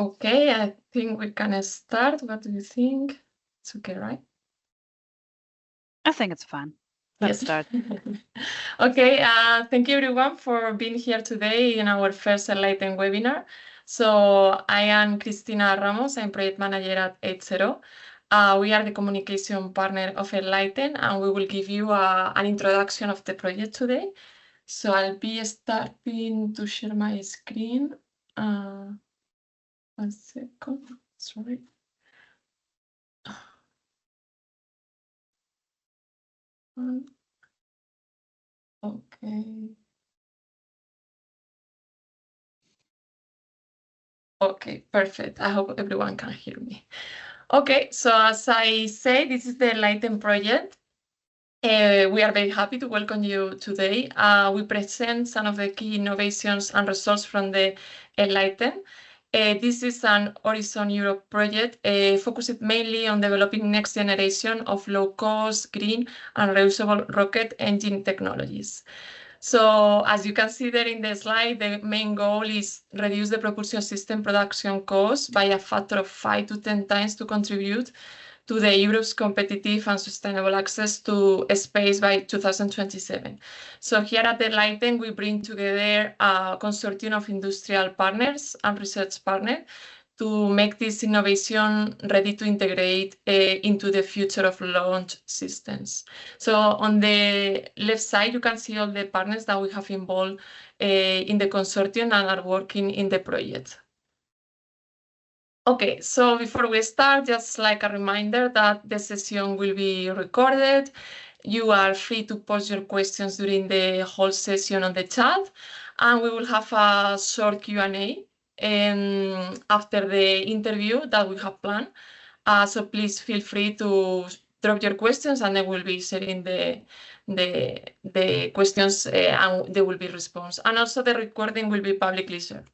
Okay, I think we can start. What do you think? It's okay, right? I think it's fine. Let's start. Okay, thank you everyone for being here today in our first ENLIGHTEN webinar. So I am Cristina Ramos, I'm project manager at 80. We are the communication partner of ENLIGHTEN, and we will give you an introduction of the project today. So I'll be starting to share my screen. 1 second, sorry. Okay. Okay, perfect. I hope everyone can hear me. Okay, so as I say, this is the ENLIGHTEN project. We are very happy to welcome you today. We present some of the key innovations and results from the ENLIGHTEN. This is an Horizon Europe project focused mainly on developing next generation of low-cost, green, and reusable rocket engine technologies. So as you can see there in the slide, the main goal is reduce the propulsion system production cost by a factor of 5 to 10 times to contribute to the Europe's competitive and sustainable access to space by 2027. So here at the ENLIGHTEN, we bring together a consortium of industrial partners and research partners to make this innovation ready to integrate into the future of launch systems. So on the left side, you can see all the partners that we have involved in the consortium and are working in the project. Okay, so before we start, just like a reminder that the session will be recorded. You are free to post your questions during the whole session on the chat, and we will have a short Q&A after the interview that we have planned. So please feel free to drop your questions, and then we'll be sharing the questions and there will be response. And also the recording will be publicly shared.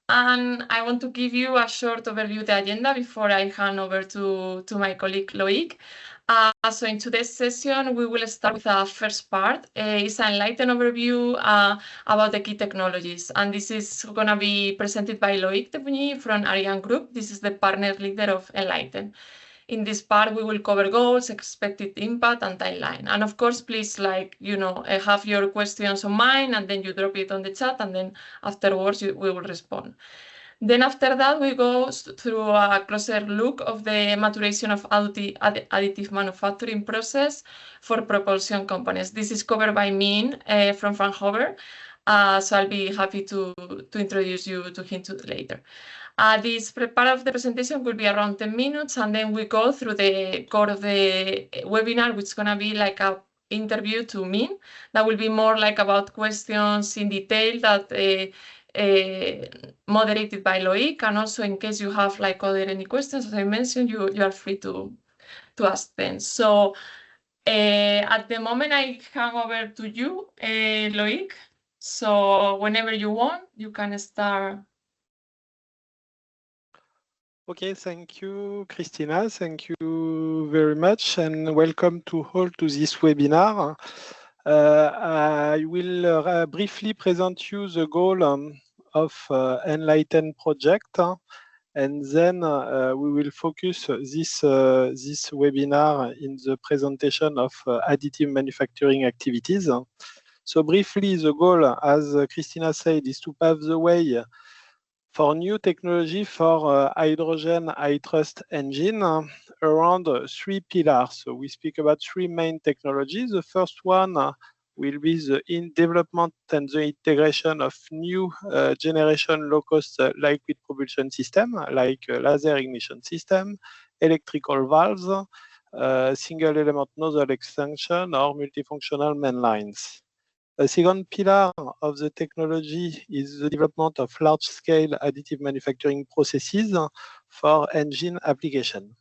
And I want to give you a short overview of the agenda before I hand over to my colleague Loïc. So in today's session, we will start with a first part. It's an ENLIGHTEN overview about the key technologies. And this is going to be presented by Loïc Debeugny from ArianeGroup. This is the partner leader of ENLIGHTEN. In this part, we will cover goals, expected impact, and timeline. And of course, please, have your questions on mine, and then you drop it on the chat, and then afterwards we will respond. Then after that, we go through a closer look of the maturation of additive manufacturing process for propulsion components. This is covered by Min from Fraunhofer. So I'll be happy to introduce you to him later. This part of the presentation will be around 10 minutes, and then we go through the core of the webinar, which is going to be like an interview to Min. That will be more like about questions in detail that moderated by Loïc, and also in case you have any questions, as I mentioned, you are free to ask them. So at the moment, I hand over to you, Loïc. So whenever you want, you can start. Okay, thank you, Cristina. Thank you very much, and welcome to all to this webinar. I will briefly present you the goal of ENLIGHTEN project, and then we will focus this webinar in the presentation of additive manufacturing activities. So briefly, the goal, as Cristina said, is to pave the way for new technology for hydrogen high thrust engine around 3 pillars. So we speak about 3 main technologies. The first one will be the development and the integration of new generation low-cost liquid propulsion system, like laser ignition system, electrical valves, single element nozzle extension, or multifunctional main lines. A second pillar of the technology is the development of large-scale additive manufacturing processes for engine application.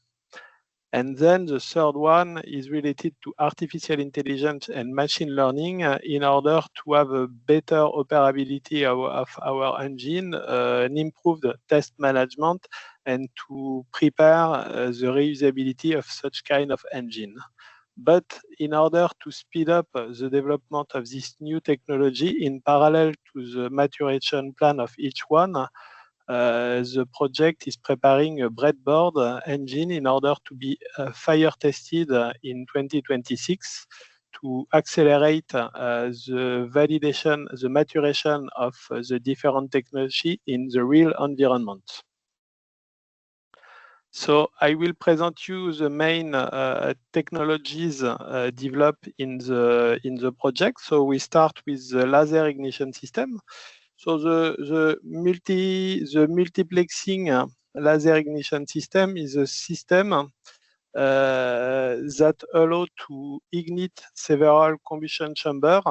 And then the third one is related to artificial intelligence and machine learning in order to have a better operability of our engine, an improved test management, and to prepare the reusability of such kind of engine. But in order to speed up the development of this new technology in parallel to the maturation plan of each one, the project is preparing a breadboard engine in order to be fire tested in 2026 to accelerate the validation, the maturation of the different technology in the real environment. So I will present you the main technologies developed in the project. So we start with the laser ignition system. So the multiplexing laser ignition system is a system that allows to ignite several combustion chambers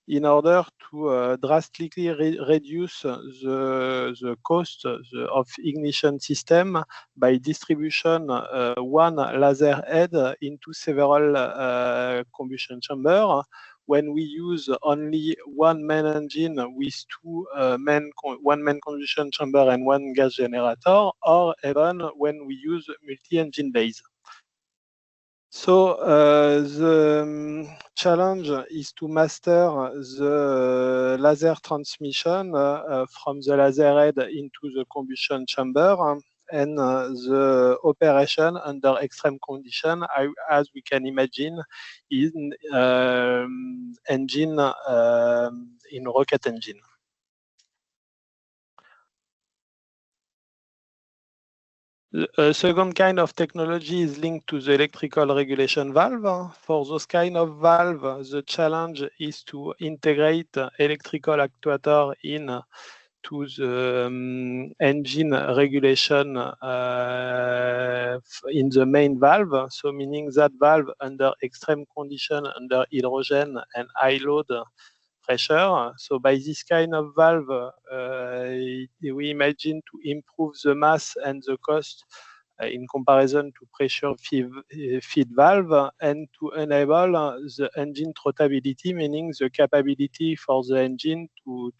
in order to drastically reduce the cost of ignition system by distribution one laser head into several combustion chambers. When we use only one main engine with one main combustion chamber and one gas generator, or even when we use multi-engine base. So the challenge is to master the laser transmission from the laser head into the combustion chamber and the operation under extreme condition, as we can imagine in engine in rocket engine. A second kind of technology is linked to the electrical regulation valve. For those kind of valve, the challenge is to integrate electrical actuator in to the engine regulation in the main valve. So meaning that valve under extreme condition, under hydrogen and high load pressure. So by this kind of valve, we imagine to improve the mass and the cost in comparison to pressure feed valve, and to enable the engine throttability, meaning the capability for the engine to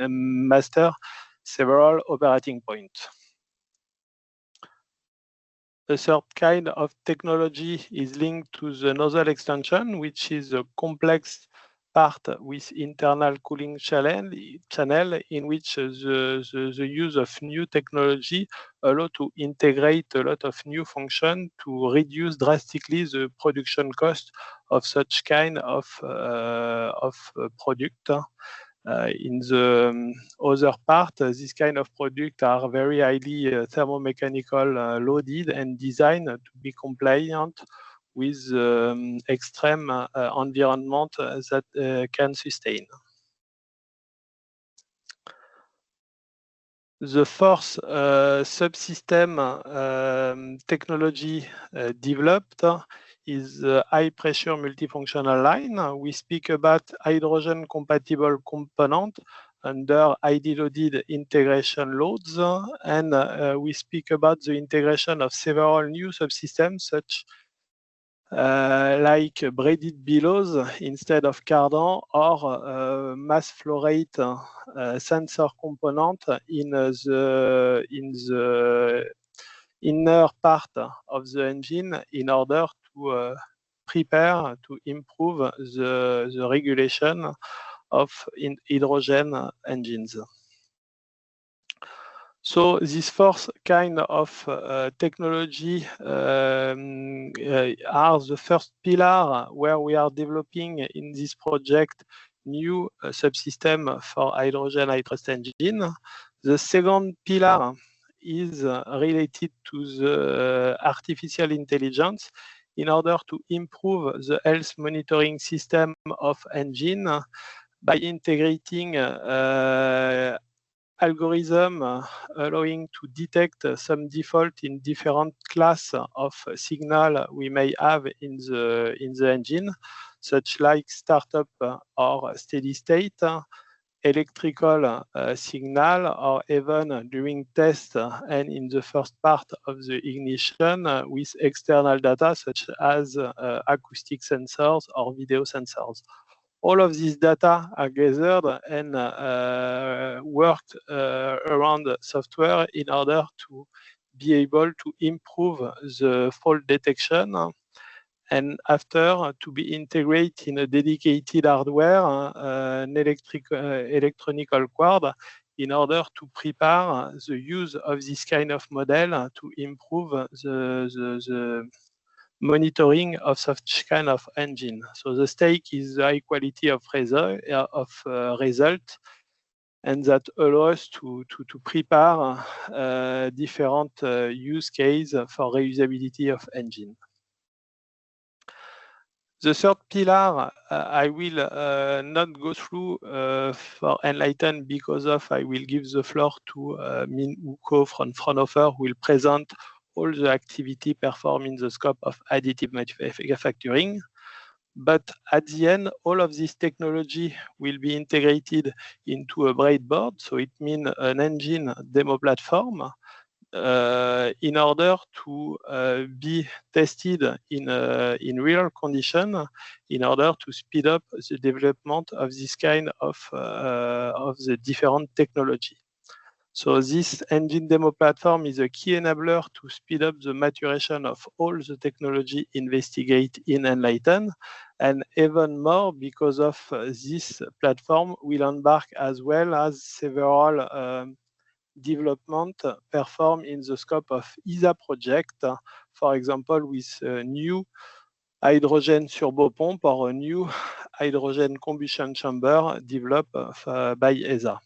master several operating points. The third kind of technology is linked to the nozzle extension, which is a complex part with internal cooling channel in which the use of new technology allow to integrate a lot of new function to reduce drastically the production cost of such kind of product. In the other part, this kind of product are very highly thermomechanical loaded and designed to be compliant with extreme environment that can sustain. The fourth subsystem technology developed is high pressure multifunctional line. We speak about hydrogen compatible component under highly loaded integration loads, and we speak about the integration of several new subsystems such like braided bellows instead of cardan, or mass flow rate sensor component in the inner part of the engine in order to prepare to improve the regulation of hydrogen engines. So this fourth kind of technology are the first pillar where we are developing in this project new subsystem for hydrogen high thrust engine. The second pillar is related to the artificial intelligence in order to improve the health monitoring system of engine by integrating algorithm allowing to detect some default in different class of signal we may have in the engine, such like startup or steady state, electrical signal, or even during test and in the first part of the ignition with external data such as acoustic sensors or video sensors. All of these data are gathered and worked around software in order to be able to improve the fault detection, and after to be integrated in a dedicated hardware, an electronic cord in order to prepare the use of this kind of model to improve the monitoring of such kind of engine. So the stake is the high quality of result, and that allows us to prepare different use case for reusability of engine. The third pillar, I will not go through for ENLIGHTEN because I will give the floor to Min Uko from Fraunhofer, who will present all the activity performed in the scope of additive manufacturing. But at the end, all of this technology will be integrated into a breadboard. So it means an engine demo platform in order to be tested in real condition, in order to speed up the development of this kind of the different technology. So this engine demo platform is a key enabler to speed up the maturation of all the technology investigated in ENLIGHTEN, and even more because of this platform will embark as well as several development performed in the scope of ESA project, for example, with a new hydrogen turbopump or a new hydrogen combustion chamber developed by ESA.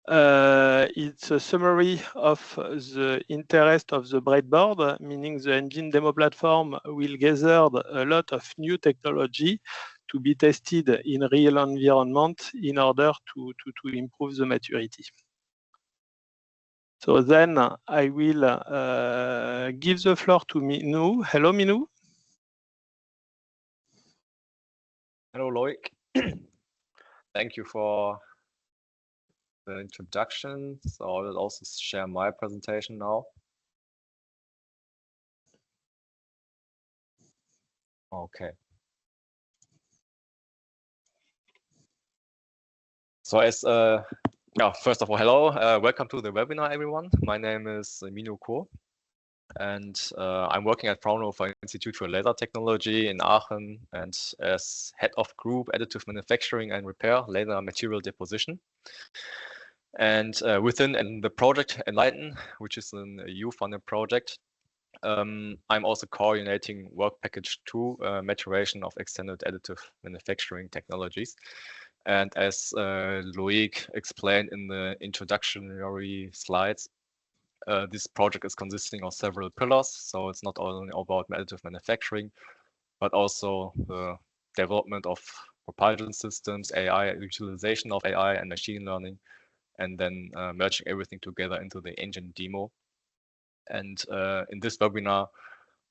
It's a summary of the interest of the breadboard, meaning the engine demo platform will gather a lot of new technology to be tested in real environment in order to improve the maturity. So then I will give the floor to Minu. Hello, Minu. Hello, Loïc. Thank you for the introduction. So I will also share my presentation now. Okay. So as first of all, hello, welcome to the webinar, everyone. My name is Minu Ko, and I'm working at Fraunhofer Institute for Laser Technology in Aachen, and as head of group additive manufacturing and repair, laser material deposition. And within the project ENLIGHTEN, which is an EU-funded project, I'm also coordinating work package 2, maturation of extended additive manufacturing technologies. And as Loïc explained in the introductory slides, this project is consisting of several pillars. So it's not only about additive manufacturing, but also the development of propulsion systems, AI, utilization of AI and machine learning, and then merging everything together into the engine demo. And in this webinar,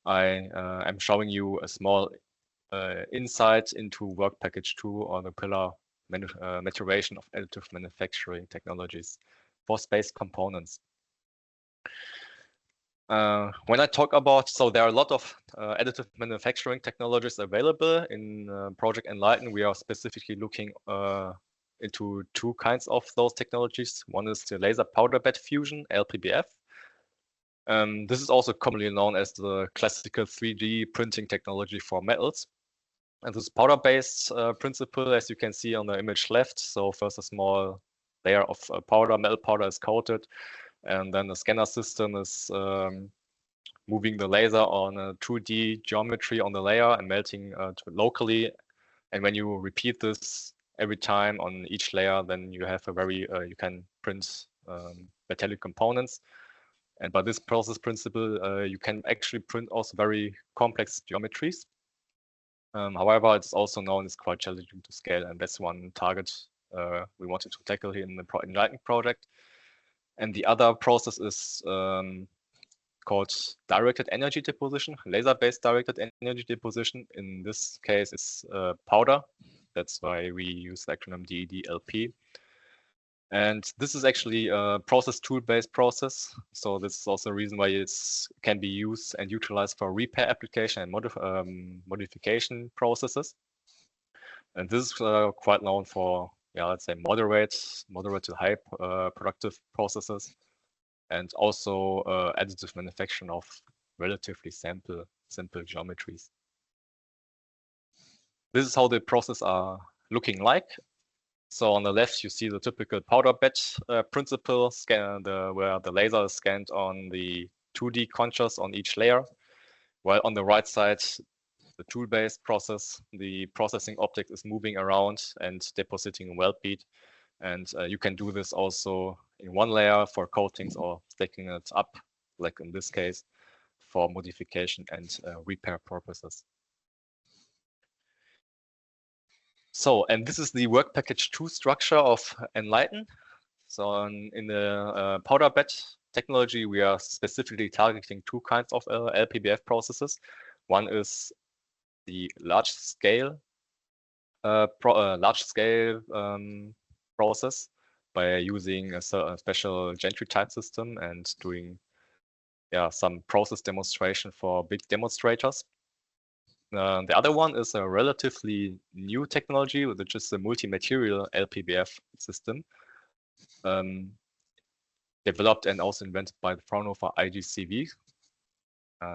I am showing you a small insight into work package 2, or the pillar maturation of additive manufacturing technologies for space components. When I talk about, so there are a lot of additive manufacturing technologies available in Project ENLIGHTEN. We are specifically looking into 2 kinds of those technologies. One is the laser powder bed fusion, LPBF. This is also commonly known as the classical 3D printing technology for metals. And this powder-based principle, as you can see on the image left. So first a small layer of powder, metal powder is coated, and then the scanner system is moving the laser on a 2D geometry on the layer and melting locally. And when you repeat this every time on each layer, then you have a very, you can print metallic components. And by this process principle, you can actually print also very complex geometries. However, it's also known as quite challenging to scale, and that's one target we wanted to tackle here in the ENLIGHTEN project. And the other process is called directed energy deposition, laser-based directed energy deposition. In this case, it's powder. That's why we use the acronym DEDLP. And this is actually a process tool-based process. So this is also a reason why it can be used and utilized for repair application and modification processes. And this is quite known for, let's say moderate to high productive processes, and also additive manufacturing of relatively simple geometries. This is how the process are looking like. So on the left, you see the typical powder bed principle, where the laser is scanned on the 2D contours on each layer, while on the right side, the tool-based process, the processing object is moving around and depositing a weld bead. And you can do this also in one layer for coatings or stacking it up, like in this case, for modification and repair purposes. So, and this is the work package 2 structure of ENLIGHTEN. So in the powder bed technology, we are specifically targeting 2 kinds of LPBF processes. One is the large scale process by using a special gantry type system and doing some process demonstration for big demonstrators. The other one is a relatively new technology, which is a multi-material LPBF system, developed and also invented by the Fraunhofer IGCV.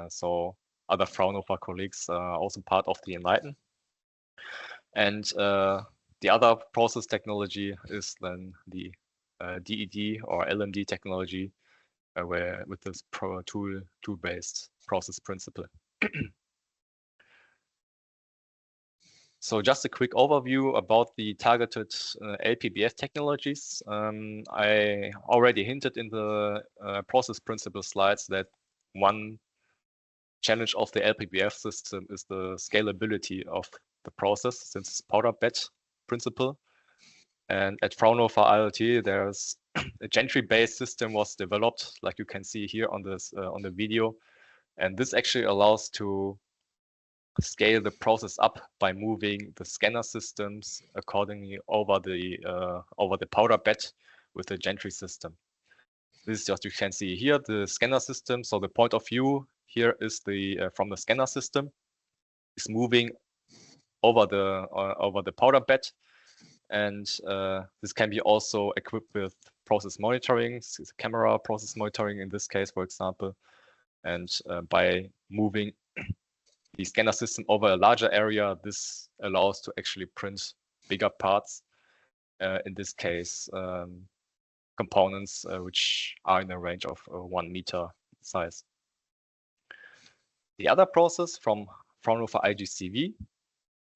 So other Fraunhofer colleagues are also part of the ENLIGHTEN. And the other process technology is then the DED or LMD technology, where with this tool-based process principle. So just a quick overview about the targeted LPBF technologies. I already hinted in the process principle slides that one challenge of the LPBF system is the scalability of the process, since it's powder bed principle. And at Fraunhofer ILT, there's a gantry-based system was developed, like you can see here on this on the video. And this actually allows to scale the process up by moving the scanner systems accordingly over the powder bed with the gantry system. This is just, you can see here the scanner system. So the point of view here is the from the scanner system is moving over the powder bed, and this can be also equipped with process monitoring, camera process monitoring in this case, for example, and by moving the scanner system over a larger area, this allows to actually print bigger parts. In this case, components which are in a range of 1 meter size. The other process from Fraunhofer IGCV,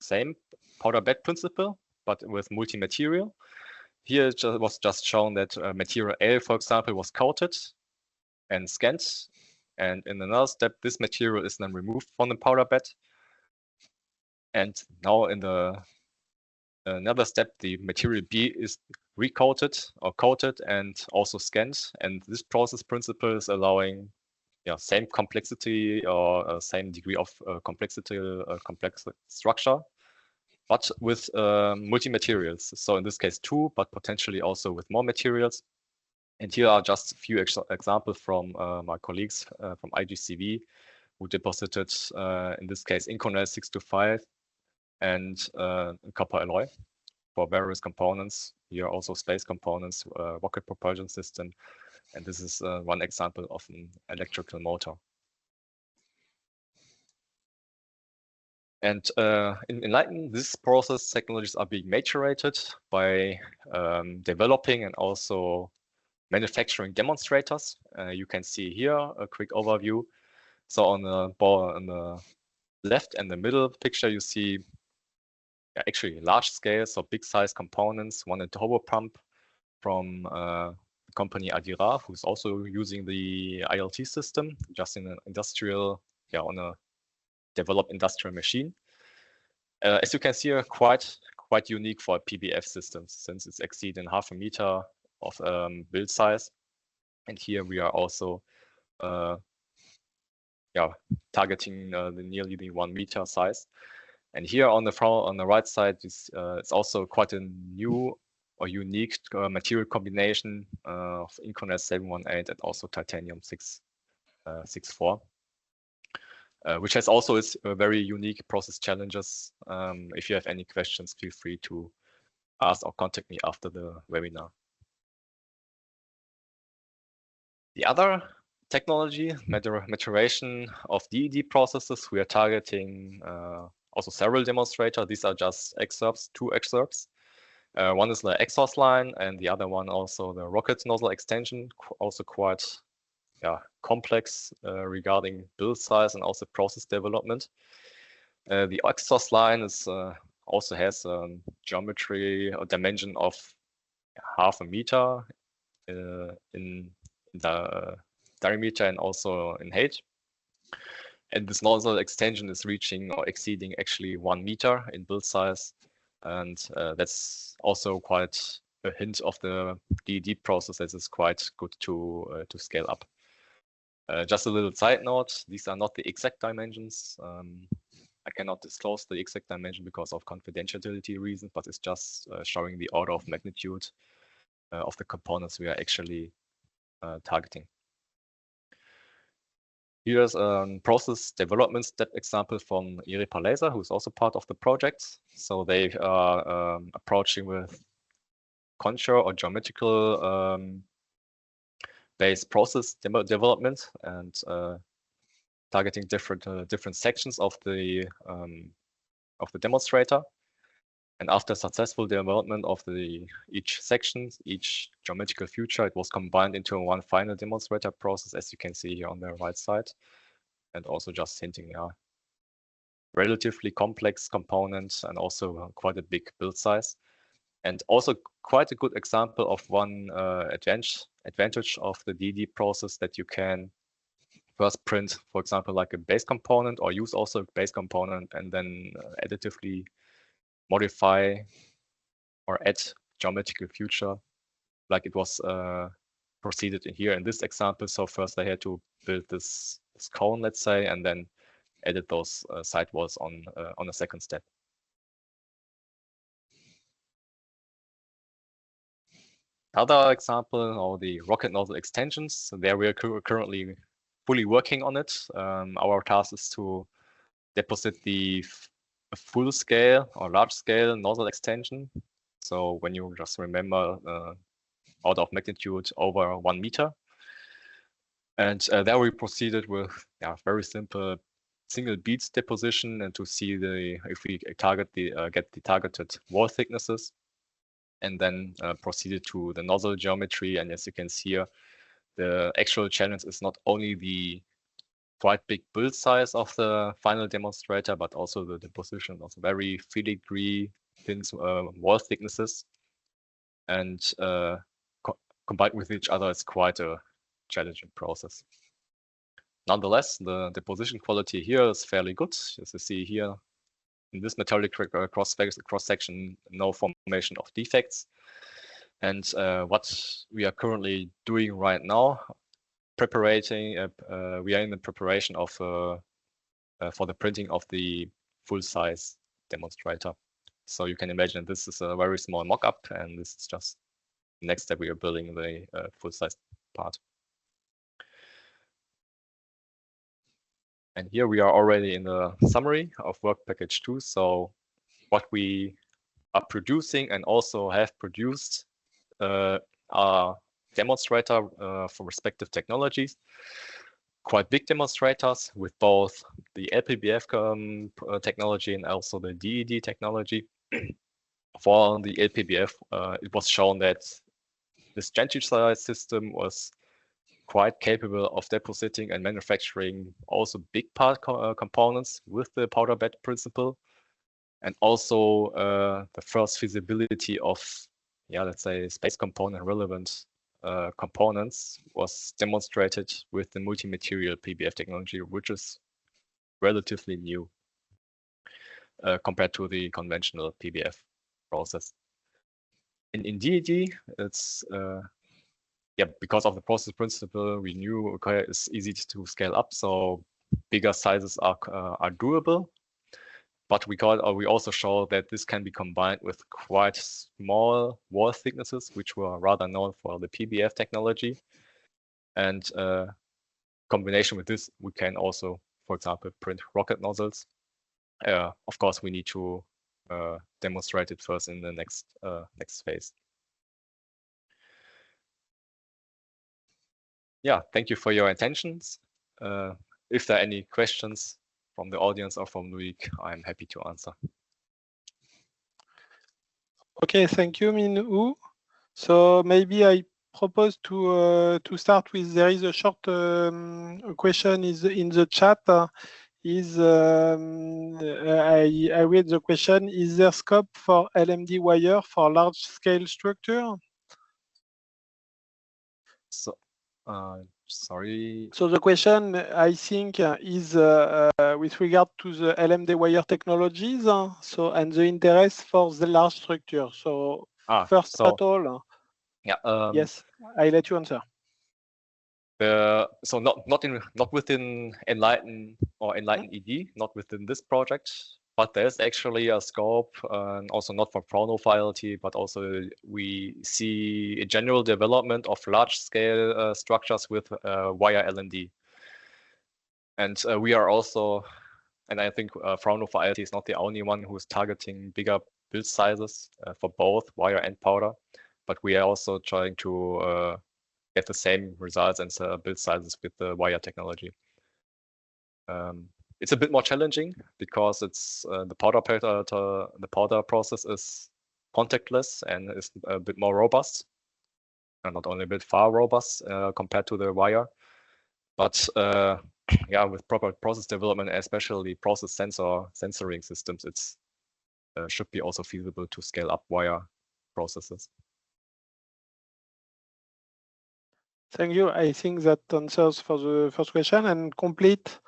same powder bed principle, but with multi-material. Here it was just shown that material A, for example, was coated and scanned. And in another step, this material is then removed from the powder bed. And now in another step, the material B is recoated or coated and also scanned. And this process principle is allowing same complexity or same degree of complexity, complex structure, but with multi-materials. So in this case, 2, but potentially also with more materials. And here are just a few examples from my colleagues from IGCV, who deposited, in this case, Inconel 625 and copper alloy for various components. Here also space components, rocket propulsion system. And this is one example of an electrical motor. And in ENLIGHTEN, these process technologies are being maturated by developing and also manufacturing demonstrators. You can see here a quick overview. So on the left and the middle picture, you see actually large scale, so big size components, one a turbo pump from the company Additive, who's also using the ILT system, just in an industrial, on a developed industrial machine. As you can see, quite unique for PBF systems, since it's exceeding 0.5 meter of build size. And here we are also targeting nearly the 1 meter size. And here on the right side, it's also quite a new or unique material combination of Inconel 718 and also titanium 664, which has also its very unique process challenges. If you have any questions, feel free to ask or contact me after the webinar. The other technology, maturation of DED processes, we are targeting also several demonstrators. These are just excerpts, 2 excerpts. One is the exhaust line, and the other one also the rocket nozzle extension, also quite complex regarding build size and also process development. The exhaust line is also has geometry or dimension of 0.5 meter in the diameter and also in height. And this nozzle extension is reaching or exceeding actually 1 meter in build size. And that's also quite a hint of the DED process that is quite good to scale up. Just a little side note, these are not the exact dimensions. I cannot disclose the exact dimension because of confidentiality reasons, but it's just showing the order of magnitude of the components we are actually targeting. Here's a process development step example from Iripa Laser, who's also part of the project. So they are approaching with contour or geometrical based process development and targeting different sections of the demonstrator. And after successful development of each section, each geometrical feature, it was combined into one final demonstrator process, as you can see here on the right side. And also just hinting, relatively complex components and also quite a big build size. And also quite a good example of one advantage of the DD process, that you can first print, for example, like a base component, or use also a base component and then additively modify or add geometrical feature like it was proceeded in here in this example. So first I had to build this cone, let's say, and then edit those sidewalls on a second step. Other example are the rocket nozzle extensions. So there we are currently fully working on it. Our task is to deposit the full scale or large scale nozzle extension. So when you just remember order of magnitude over 1 meter. And there we proceeded with very simple single beads deposition, and to see if we target get the targeted wall thicknesses, and then proceeded to the nozzle geometry. And as you can see here, the actual challenge is not only the quite big build size of the final demonstrator, but also the deposition of very filigree thin wall thicknesses, and combined with each other, it's quite a challenging process. Nonetheless, the deposition quality here is fairly good. As you see here in this metallic cross section, no formation of defects. And what we are currently doing right now, we are in the preparation of for the printing of the full size demonstrator. So you can imagine this is a very small mock-up, and this is just the next step. We are building the full size part. And here we are already in the summary of work package 2. So what we are producing and also have produced are demonstrator for respective technologies. Quite big demonstrators with both the LPBF technology and also the DED technology. For the LPBF, it was shown that this centralized system was quite capable of depositing and manufacturing also big part components with the powder bed principle, and also the first feasibility of, let's say, space component relevant components was demonstrated with the multi-material PBF technology, which is relatively new compared to the conventional PBF process. In DED, it's because of the process principle, we knew, okay, it's easy to scale up, so bigger sizes are doable. But we also show that this can be combined with quite small wall thicknesses, which were rather known for the PBF technology. And combination with this, we can also, for example, print rocket nozzles. Of course, we need to demonstrate it first in the next phase. Thank you for your attentions. If there are any questions from the audience or from Loïc, I'm happy to answer. Okay, thank you, Min-Woo. So maybe I propose to start with, there is a short question is in the chat. I read the question, is there scope for LMD wire for large scale structure? So, sorry. So the question, I think, is with regard to the LMD wire technologies, so and the interest for the large structure. So first of all, yeah, yes, I let you answer. So not within ENLIGHTEN or ENLIGHTEN ED, not within this project, but there's actually a scope, also not for Fraunhofer ILT, but also we see a general development of large-scale structures with wire LND. And we are also, and I think Fraunhofer ILT is not the only one who is targeting bigger build sizes for both wire and powder, but we are also trying to get the same results and build sizes with the wire technology. It's a bit more challenging because it's the powder process is contactless and is a bit more robust, and not only a bit far robust compared to the wire, but yeah, with proper process development, especially process sensoring systems, it's should be also feasible to scale up wire processes. Thank you. I think that answers for the first question, and complete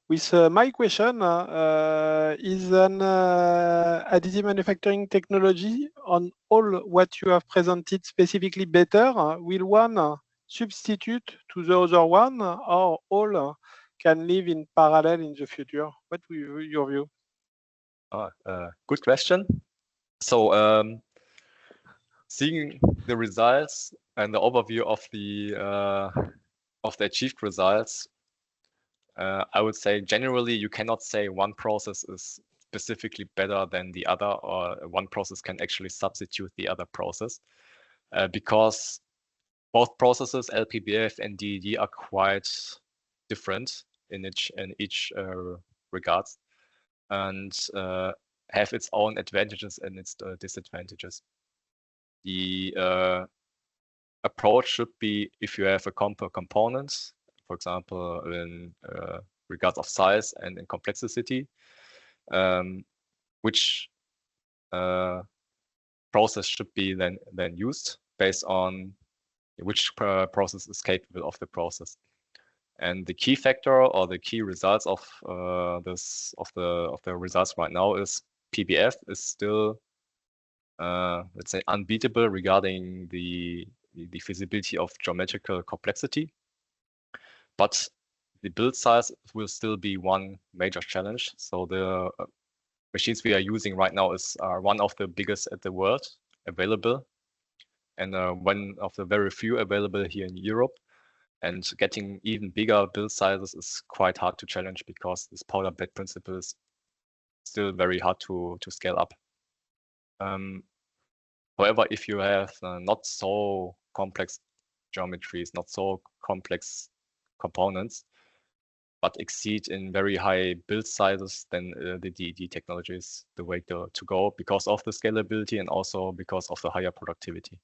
with my question is an additive manufacturing technology on all what you have presented specifically better. Will one substitute to the other one, or all can live in parallel in the future? What will your view? Good question. So seeing the results and the overview of the achieved results, I would say generally you cannot say one process is specifically better than the other, or one process can actually substitute the other process, because both processes, LPBF and DED, are quite different in each regards, and have its own advantages and its disadvantages. The approach should be, if you have a component, for example, in regards of size and in complexity, which process should be then used based on which process is capable of the process. And the key factor or the key results of the results right now is PBF is still let's say unbeatable regarding the feasibility of geometrical complexity, but the build size will still be one major challenge. So the machines we are using right now are one of the biggest at the world available, and one of the very few available here in Europe. And getting even bigger build sizes is quite hard to challenge because this powder bed principle is still very hard to scale up. However, if you have not so complex geometries, not so complex components, but exceed in very high build sizes, then the DED technology is the way to go because of the scalability and also because of the higher productivity.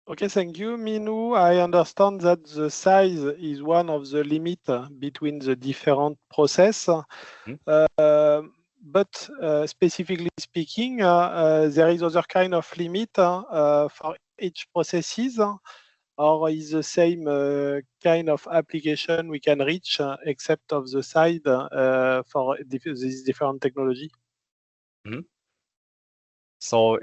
Okay, thank you, Min-Woo. I understand that the size is one of the limits between the different process. But specifically speaking, there is other kind of limit for each processes, or is the same kind of application we can reach except of the side for this different technology? So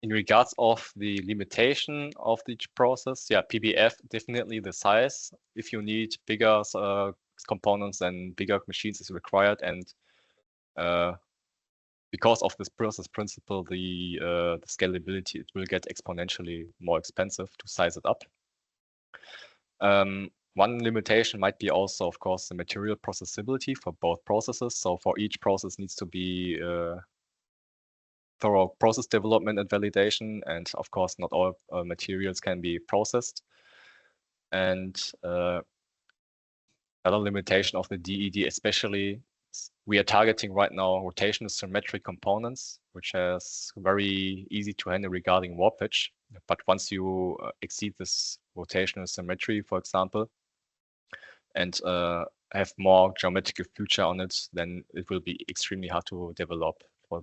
in regards of the limitation of each process, yeah, PBF, definitely the size. If you need bigger components, then bigger machines is required, and because of this process principle, the scalability, it will get exponentially more expensive to size it up. One limitation might be also, of course, the material processability for both processes. So for each process needs to be thorough process development and validation, and of course not all materials can be processed. And another limitation of the DED especially we are targeting right now rotational symmetric components, which is very easy to handle regarding warpage. But once you exceed this rotational symmetry, for example, and have more geometrical feature on it, then it will be extremely hard to develop for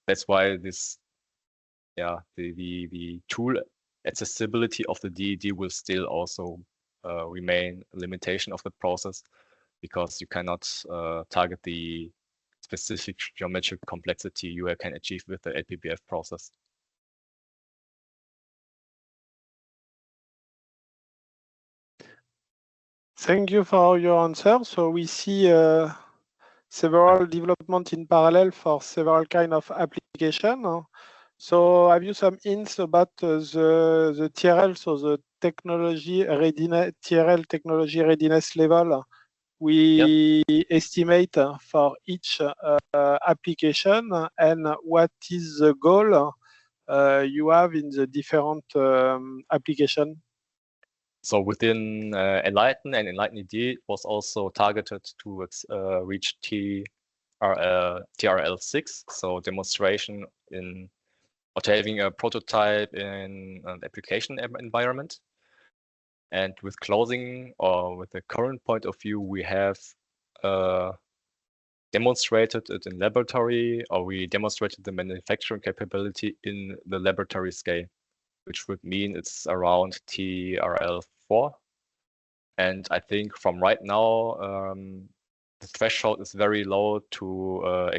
that's why this, the tool accessibility of the DED will still also remain a limitation of the process, because you cannot target the specific geometric complexity you can achieve with the LPBF process. Thank you for your answer. So we see several development in parallel for several kind of application. So have you some hints about the TRL, so the technology readiness, TRL technology readiness level we estimate for each application, and what is the goal you have in the different application? So within ENLIGHTEN and ENLIGHTEN ED, it was also targeted to reach TRL6, so demonstration in or having a prototype in an application environment. And with closing, or with the current point of view, we have demonstrated it in laboratory, or we demonstrated the manufacturing capability in the laboratory scale, which would mean it's around TRL4. And I think from right now, the threshold is very low to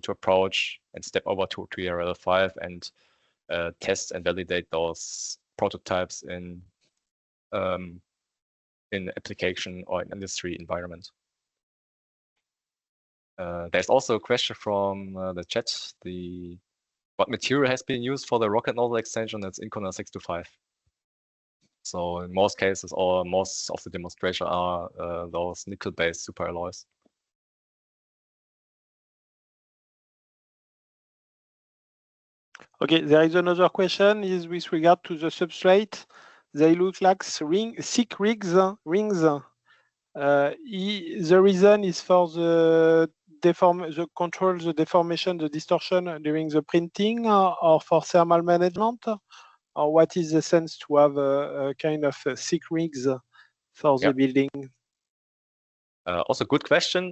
approach and step over to TRL5 and test and validate those prototypes in application or in industry environment. There's also a question from the chat. What material has been used for the rocket nozzle extension? That's Incona 625. So in most cases, or most of the demonstration are those nickel-based super alloys. Okay, there is another question is with regard to the substrate. They look like thick rings. The reason is for the control, the deformation, the distortion during the printing, or for thermal management, or what is the sense to have a kind of thick rings for the building? Also, good question.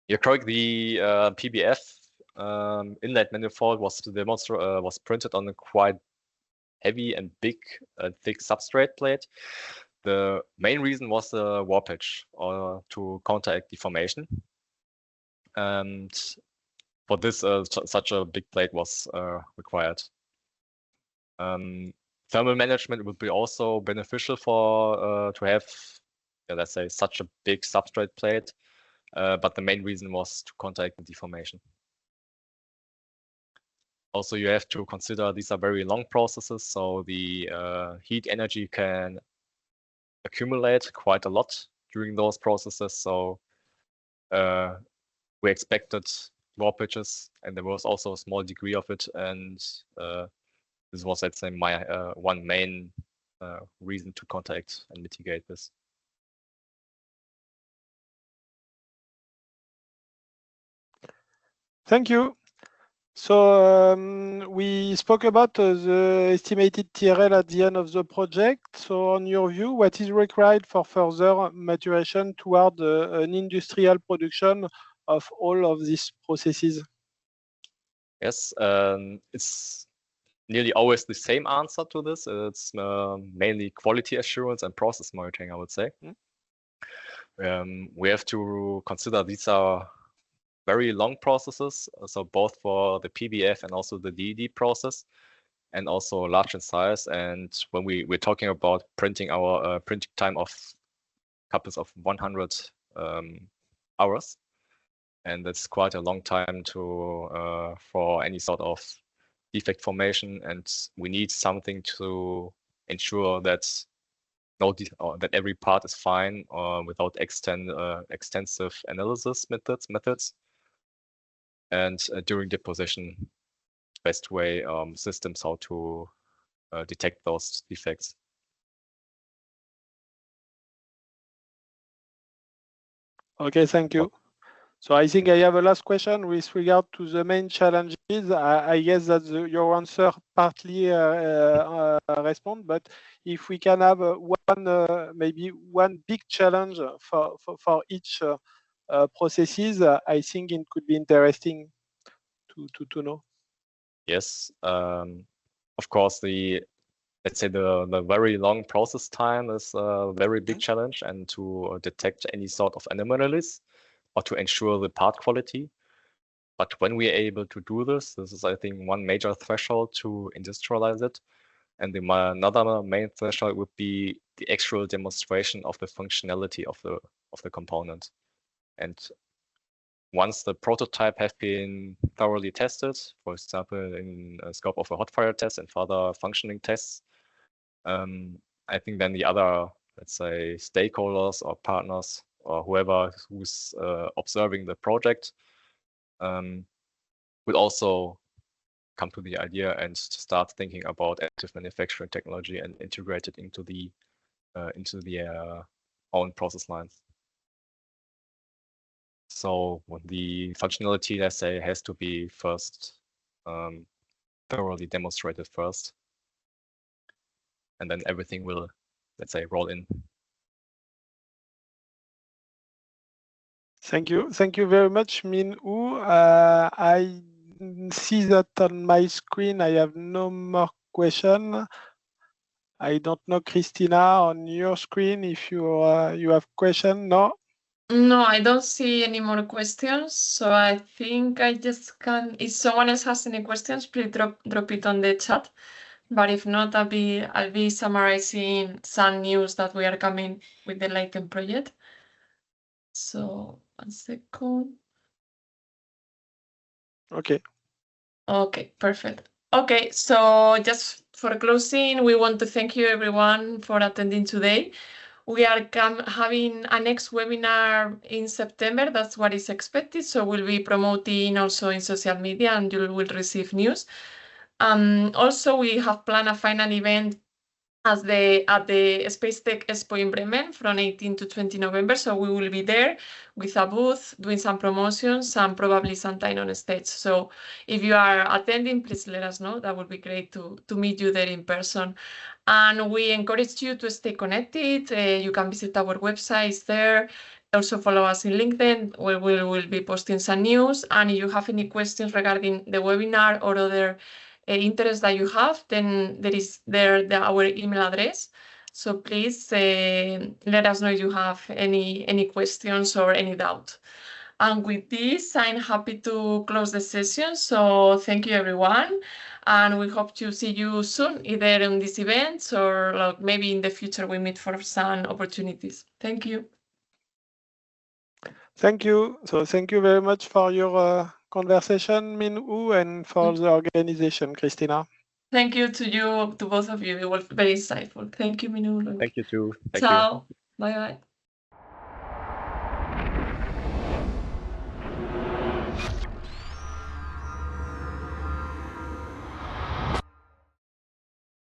You're correct. The PBF inlet manifold was printed on a quite heavy and big thick substrate plate. The main reason was the warpage, or to counteract deformation. And for this, such a big plate was required. Thermal management would be also beneficial for to have, let's say, such a big substrate plate. But the main reason was to counteract the deformation. Also, you have to consider these are very long processes, so the heat energy can accumulate quite a lot during those processes. So we expected warpages, and there was also a small degree of it. And this was, let's say, my one main reason to counteract and mitigate this. Thank you. So we spoke about the estimated TRL at the end of the project. So on your view, what is required for further maturation toward an industrial production of all of these processes? Yes, it's nearly always the same answer to this. It's mainly quality assurance and process monitoring, I would say. We have to consider these are very long processes, so both for the PBF and also the DED process, and also large in size. And when we're talking about printing, our printing time of couples of 100 hours, and that's quite a long time to for any sort of defect formation. And we need something to ensure that that every part is fine, without extensive analysis methods. And during deposition, best way systems how to detect those defects. Okay, thank you. So I think I have a last question with regard to the main challenges. I guess that your answer partly respond, but if we can have maybe one big challenge for each processes, I think it could be interesting to know. Yes, of course, let's say the very long process time is a very big challenge, and to detect any sort of anomalies or to ensure the part quality. But when we are able to do this is, I think, one major threshold to industrialize it. And another main threshold would be the actual demonstration of the functionality of the component. And once the prototype has been thoroughly tested, for example, in a scope of a hot fire test and further functioning tests, I think then the other, let's say, stakeholders or partners or whoever who's observing the project will also come to the idea and start thinking about additive manufacturing technology and integrate it into the own process lines. So the functionality, let's say, has to be first thoroughly demonstrated first, and then everything will, let's say, roll in. Thank you very much, Min Woo. I see that on my screen I have no more question. I don't know, Christina, on your screen if you have question. No. No, I don't see any more questions. So I think I just can. If someone else has any questions, please drop it on the chat. But if not, I'll be summarizing some news that we are coming with the ENLIGHTEN project. So 1 second. Okay. Okay, perfect. Okay, so just for closing, we want to thank you everyone for attending today. We are having a next webinar in September. That's what is expected. So we'll be promoting also in social media, and you will receive news. Also, we have planned a final event at the Space Tech Expo in Bremen from 18 to 20 November. So we will be there with a booth, doing some promotions and probably some time on stage. So if you are attending, please let us know. That would be great to meet you there in person. And we encourage you to stay connected. You can visit our websites there. Also follow us in LinkedIn, where we will be posting some news. And if you have any questions regarding the webinar or other interest that you have, then there is our email address. So please let us know if you have any questions or any doubt. And with this, I'm happy to close the session. So thank you, everyone. And we hope to see you soon, either in these events or maybe in the future we meet for some opportunities. Thank you. Thank you. So thank you very much for your conversation, Min Woo, and for the organization, Christina. Thank you to both of you. It was very insightful. Thank you, Min Woo. Thank you too. Ciao. Bye-bye.